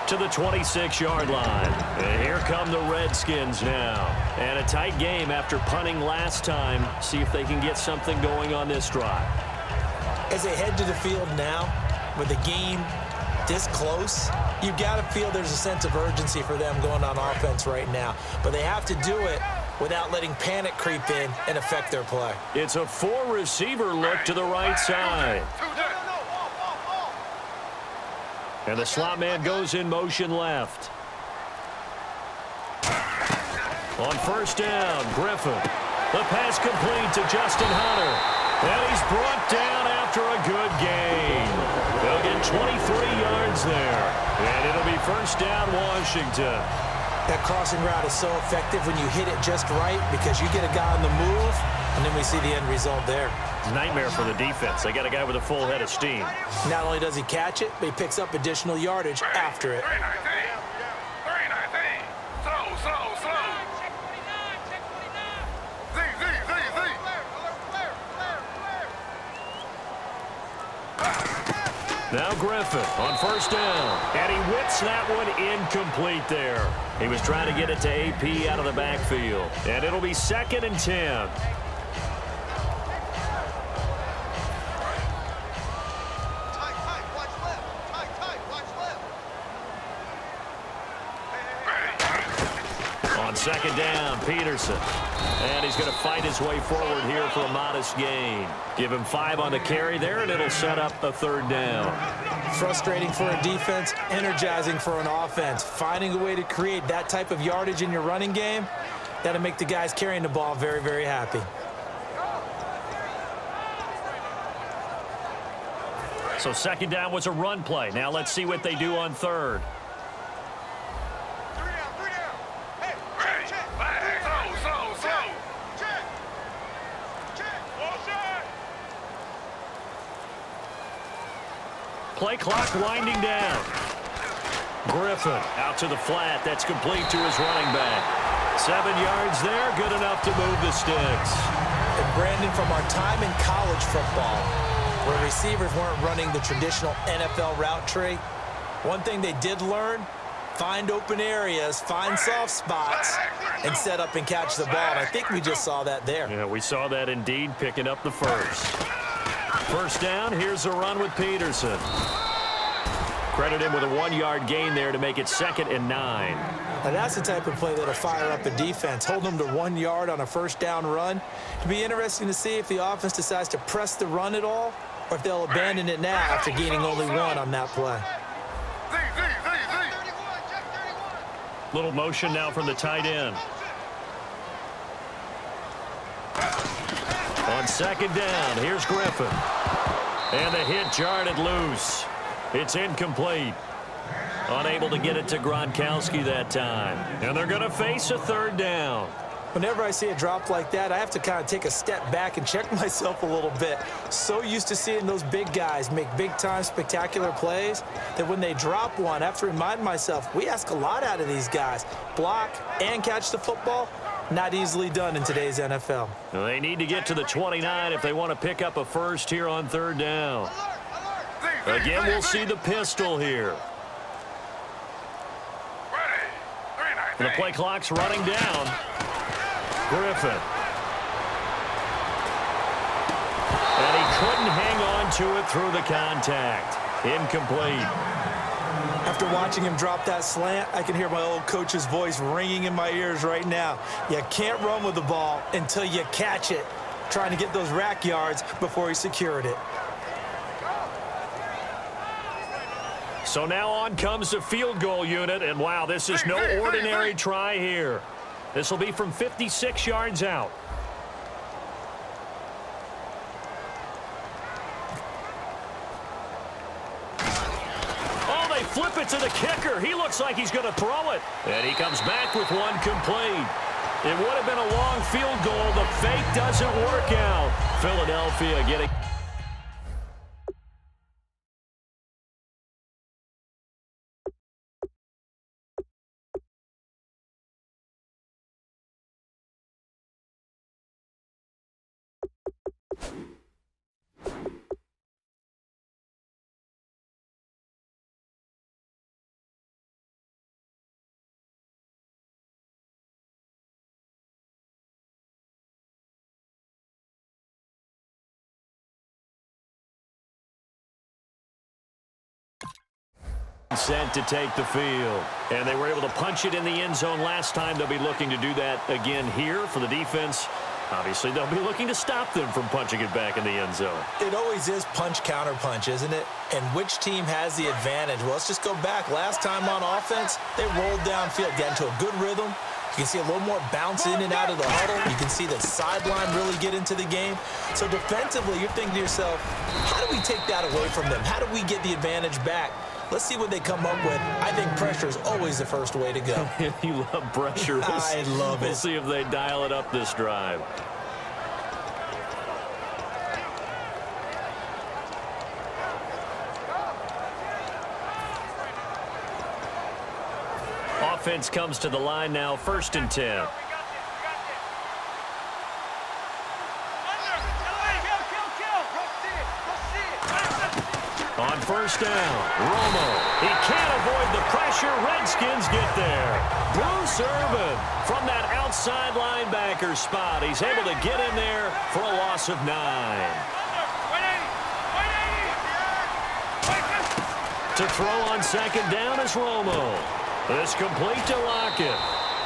to the 26-yard line. And here come the Redskins now. And a tight game after punting last time. See if they can get something going on this drive. As they head to the field now, with the game this close, you've got to feel there's a sense of urgency for them going on offense right now. But they have to do it without letting panic creep in and affect their play. It's a four-receiver look to the right side. And the slot man goes in motion left. On first down, Griffin. The pass complete to Justin Hunter. And he's brought down after a good gain. They'll get 23 yards there. And it'll be first down, Washington. That crossing route is so effective when you hit it just right because you get a guy on the move, and then we see the end result there. It's a nightmare for the defense. They got a guy with a full head of steam. Not only does he catch it, but he picks up additional yardage after it. Now Griffin on first down. And he whips that one incomplete there. He was trying to get it to AP out of the backfield. And it'll be 2nd and 10. On 2nd down, Peterson. And he's going to fight his way forward here for a modest gain. Give him 5 on the carry there, and it'll set up a 3rd down. Frustrating for a defense, energizing for an offense. Finding a way to create that type of yardage in your running game, that'll make the guys carrying the ball very, very happy. So 2nd down was a run play. Now let's see what they do on 3rd. Play clock winding down. Griffin out to the flat. That's complete to his running back. 7 yards there. Good enough to move the sticks. And Brandon, from our time in college football, where receivers weren't running the traditional NFL route tree, one thing they did learn, find open areas, find soft spots, and set up and catch the ball. And I think we just saw that there. Yeah, we saw that indeed, picking up the first. First down, here's a run with Peterson. Credit him with a 1-yard gain there to make it 2nd and 9. Now that's the type of play that'll fire up a defense. Hold them to 1 yard on a first down run. It'll be interesting to see if the offense decides to press the run at all or if they'll abandon it now after gaining only 1 on that play. Little motion now from the tight end. On 2nd down, here's Griffin. And the hit jarred it loose. It's incomplete. Unable to get it to Gronkowski that time. And they're going to face a 3rd down. Whenever I see a drop like that, I have to kind of take a step back and check myself a little bit. So used to seeing those big guys make big-time spectacular plays that when they drop one, I have to remind myself, we ask a lot out of these guys. Block and catch the football, not easily done in today's NFL. Well, they need to get to the 29 if they want to pick up a first here on 3rd down. Again, we'll see the pistol here. The play clock's running down. Griffin. And he couldn't hang on to it through the contact. Incomplete. After watching him drop that slant, I can hear my old coach's voice ringing in my ears right now. You can't run with the ball until you catch it, trying to get those rack yards before he secured it. So now on comes the field goal unit, and wow, this is no ordinary try here. This will be from 56 yards out. Oh, they flip it to the kicker. He looks like he's going to throw it. And he comes back with one complete. It would have been a long field goal. The fake doesn't work out. Philadelphia getting... Sent to take the field. And they were able to punch it in the end zone last time. They'll be looking to do that again here for the defense. Obviously, they'll be looking to stop them from punching it back in the end zone. It always is punch-counter-punch, isn't it? And which team has the advantage? Well, let's just go back. Last time on offense, they rolled downfield, got into a good rhythm. You can see a little more bounce in and out of the huddle. You can see the sideline really get into the game. So defensively, you're thinking to yourself, how do we take that away from them? How do we get the advantage back? Let's see what they come up with. I think pressure is always the first way to go. You love pressure. I love it. We'll see if they dial it up this drive. Offense comes to the line now, 1st and 10. On 1st down, Romo. He can't avoid the pressure. Redskins get there. Bruce Irvin from that outside linebacker spot. He's able to get in there for a loss of 9. To throw on 2nd down is Romo. This complete to Lockett.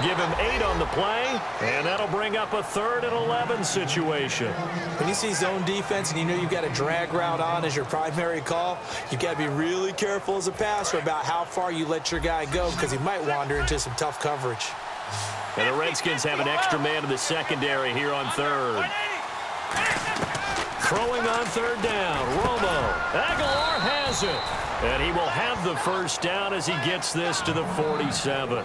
Give him 8 on the play, and that'll bring up a 3rd and 11 situation. When you see zone defense and you know you've got a drag route on as your primary call, you've got to be really careful as a passer about how far you let your guy go because he might wander into some tough coverage. And the Redskins have an extra man in the secondary here on 3rd. Throwing on 3rd down, Romo. Aguilar has it. And he will have the 1st down as he gets this to the 47.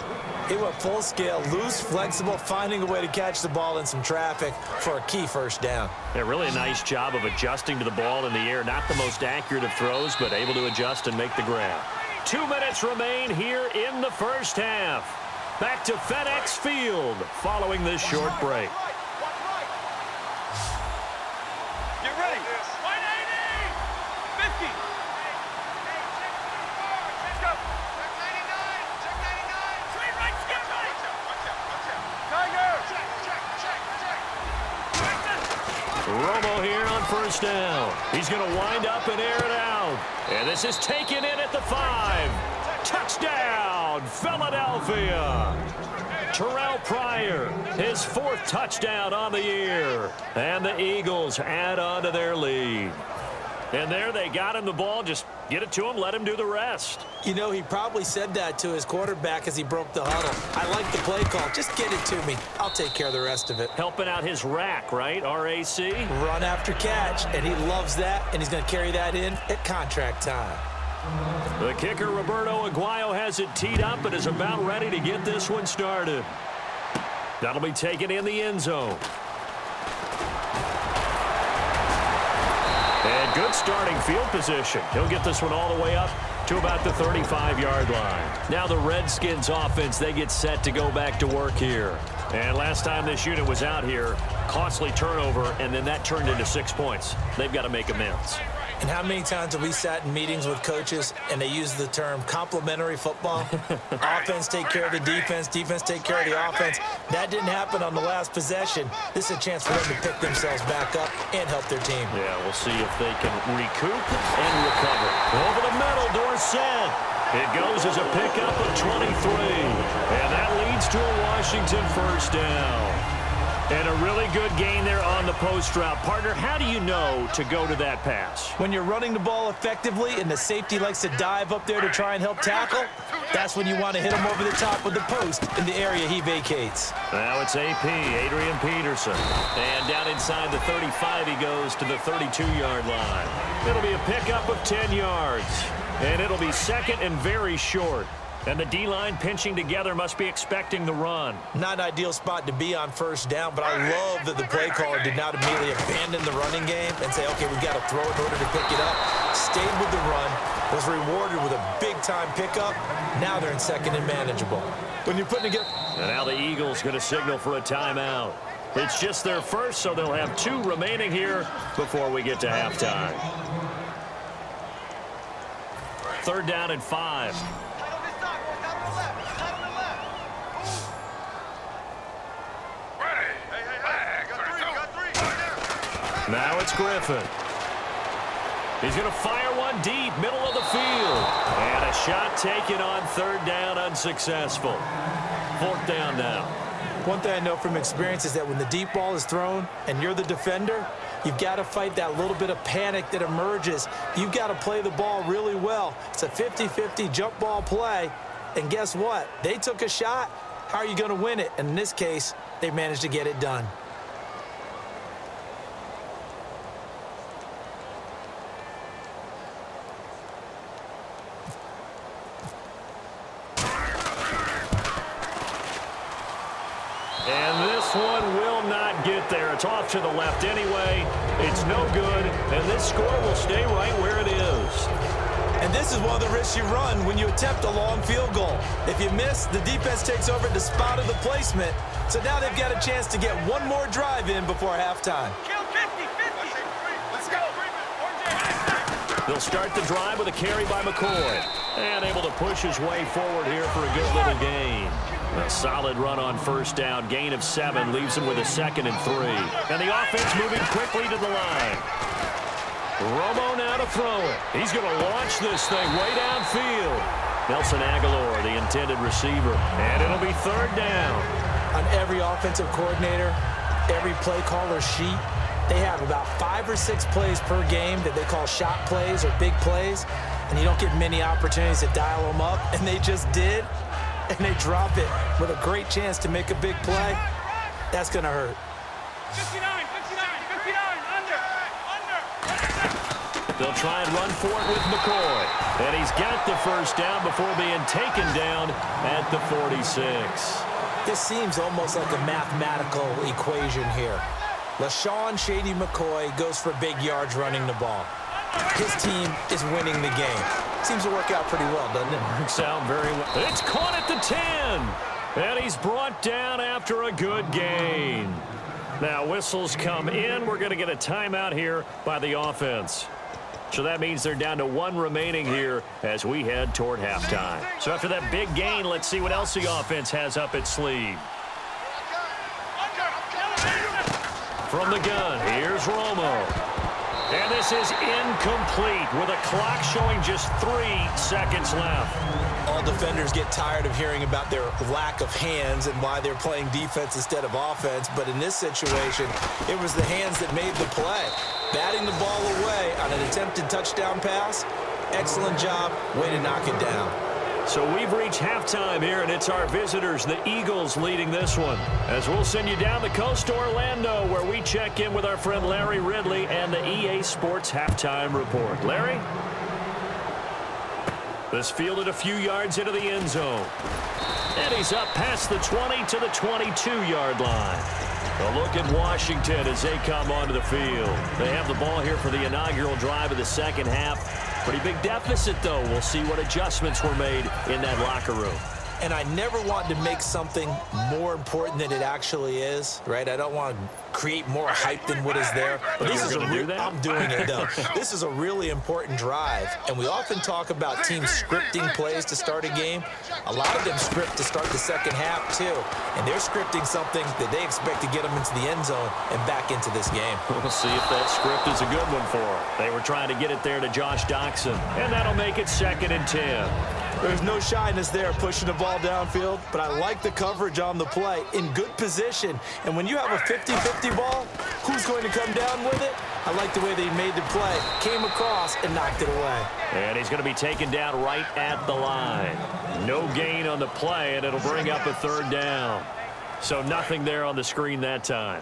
He went full scale, loose, flexible, finding a way to catch the ball in some traffic for a key 1st down. Yeah, really a nice job of adjusting to the ball in the air. Not the most accurate of throws, but able to adjust and make the grab. 2 minutes remain here in the 1st half. Back to FedEx Field following this short break. Get ready. 180. 50. Romo here on 1st down. He's going to wind up and air it out. And this is taken in at the 5. Touchdown, Philadelphia. Terrell Pryor, his 4th touchdown on the year. And the Eagles add on to their lead. And there they got him the ball. Just get it to him, let him do the rest. You know, he probably said that to his quarterback as he broke the huddle. I like the play call. Just get it to me. I'll take care of the rest of it. Helping out his rack, right? R-A-C? Run after catch, and he loves that, and he's going to carry that in at contract time. The kicker, Roberto Aguayo, has it teed up and is about ready to get this one started. That'll be taken in the end zone. And good starting field position. He'll get this one all the way up to about the 35-yard line. Now the Redskins offense, they get set to go back to work here. And last time this unit was out here, costly turnover, and then that turned into 6 points. They've got to make amends. And how many times have we sat in meetings with coaches and they use the term complementary football? Offense take care of the defense, defense take care of the offense. That didn't happen on the last possession. This is a chance for them to pick themselves back up and help their team. Yeah, we'll see if they can recoup and recover. Over the middle, Dorsett. It goes as a pickup of 23. And that leads to a Washington 1st down. And a really good gain there on the post route. Partner, how do you know to go to that pass? When you're running the ball effectively and the safety likes to dive up there to try and help tackle, that's when you want to hit him over the top with the post in the area he vacates. Now it's AP, Adrian Peterson. And down inside the 35, he goes to the 32-yard line. It'll be a pickup of 10 yards. And it'll be 2nd and very short. And the D-line pinching together must be expecting the run. Not an ideal spot to be on 1st down, but I love that the play caller did not immediately abandon the running game and say, okay, we've got to throw it in order to pick it up. Stayed with the run, was rewarded with a big-time pickup. Now they're in 2nd and manageable. When you're putting together... And now the Eagles going to signal for a timeout. It's just their first, so they'll have 2 remaining here before we get to halftime. 3rd down and 5. Now it's Griffin. He's going to fire one gone deep, middle of the field. And a shot taken on third down, unsuccessful. Fourth down now. One thing I know from experience is that when the deep ball is thrown and you're the defender, you've got to fight that little bit of panic that emerges. You've got to play the ball really well. It's a 50-50 jump ball play. And guess what? They took a shot. How are you going to win it? And in this case, they managed to get it done. And this one will not get there. It's off to the left anyway. It's no good, and this score will stay right where it is. And this is one of the risks you run when you attempt a long field goal. If you miss, the defense takes over at the spot of the placement. So now they've got a chance to get one more drive in before halftime. Let's go. They'll start the drive with a carry by McCoy. And able to push his way forward here for a good little gain. A solid run on first down. Gain of 7 leaves him with a 2nd and 3. And the offense moving quickly to the line. Romo now to throw it. He's going to launch this thing way downfield. Nelson Aguilar, the intended receiver. And it'll be third down. On every offensive coordinator, every play caller sheet, they have about 5 or 6 plays per game that they call shot plays or big plays. And you don't get many opportunities to dial them up. And they just did. And they drop it with a great chance to make a big play. That's going to hurt. 59, under. They'll try and run for it with McCoy. And he's got the first down before being taken down at the 46. This seems almost like a mathematical equation here. LaShawn Shady McCoy goes for big yards running the ball. His team is winning the game. Seems to work out pretty well, doesn't it? Works out very well. It's caught at the 10. And he's brought down after a good gain. Now whistles come in. We're going to get a timeout here by the offense. So that means they're down to 1 remaining here as we head toward halftime. So after that big gain, let's see what else the offense has up its sleeve. From the gun, here's Romo. And this is incomplete with a clock showing just 3 seconds left. All defenders get tired of hearing about their lack of hands and why they're playing defense instead of offense. But in this situation, it was the hands that made the play. Batting the ball away on an attempted touchdown pass. Excellent job. Way to knock it down. So we've reached halftime here, and it's our visitors, the Eagles, leading this one. As we'll send you down the coast to Orlando, where we check in with our friend Larry Ridley and the EA Sports Halftime Report. Larry? This fielded a few yards into the end zone. And he's up past the 20 to the 22-yard line. A look at Washington as they come onto the field. They have the ball here for the inaugural drive of the second half. Pretty big deficit, though. We'll see what adjustments were made in that locker room. And I never want to make something more important than it actually is, right? I don't want to create more hype than what is there. But this is I'm doing it, though. This is a really important drive. And we often talk about teams scripting plays to start a game. A lot of them script to start the second half, too. And they're scripting something that they expect to get them into the end zone and back into this game. We'll see if that script is a good one for them. They were trying to get it there to Josh Doxson. And that'll make it 2nd and 10. There's no shyness there pushing the ball downfield, but I like the coverage on the play in good position. And when you have a 50-50 ball, who's going to come down with it? I like the way they made the play, came across, and knocked it away. And he's going to be taken down right at the line. No gain on the play, and it'll bring up a 3rd down. So nothing there on the screen that time.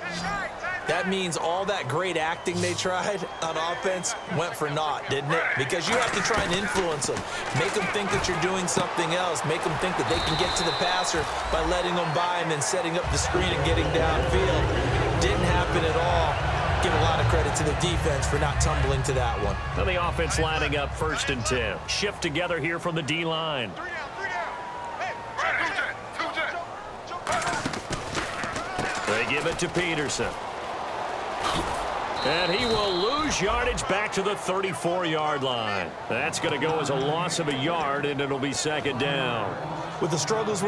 That means all that great acting they tried on offense went for naught, didn't it? Because you have to try and influence them. Make them think that you're doing something else. Make them think that they can get to the passer by letting them by and then setting up the screen and getting downfield. Didn't happen at all. Give a lot of credit to the defense for not tumbling to that one. And the offense lining up 1st and 10. Shift together here from the D-line. They give it to Peterson. And he will lose yardage back to the 34-yard line. That's going to go as a loss of a yard, and it'll be 2nd down. With the struggles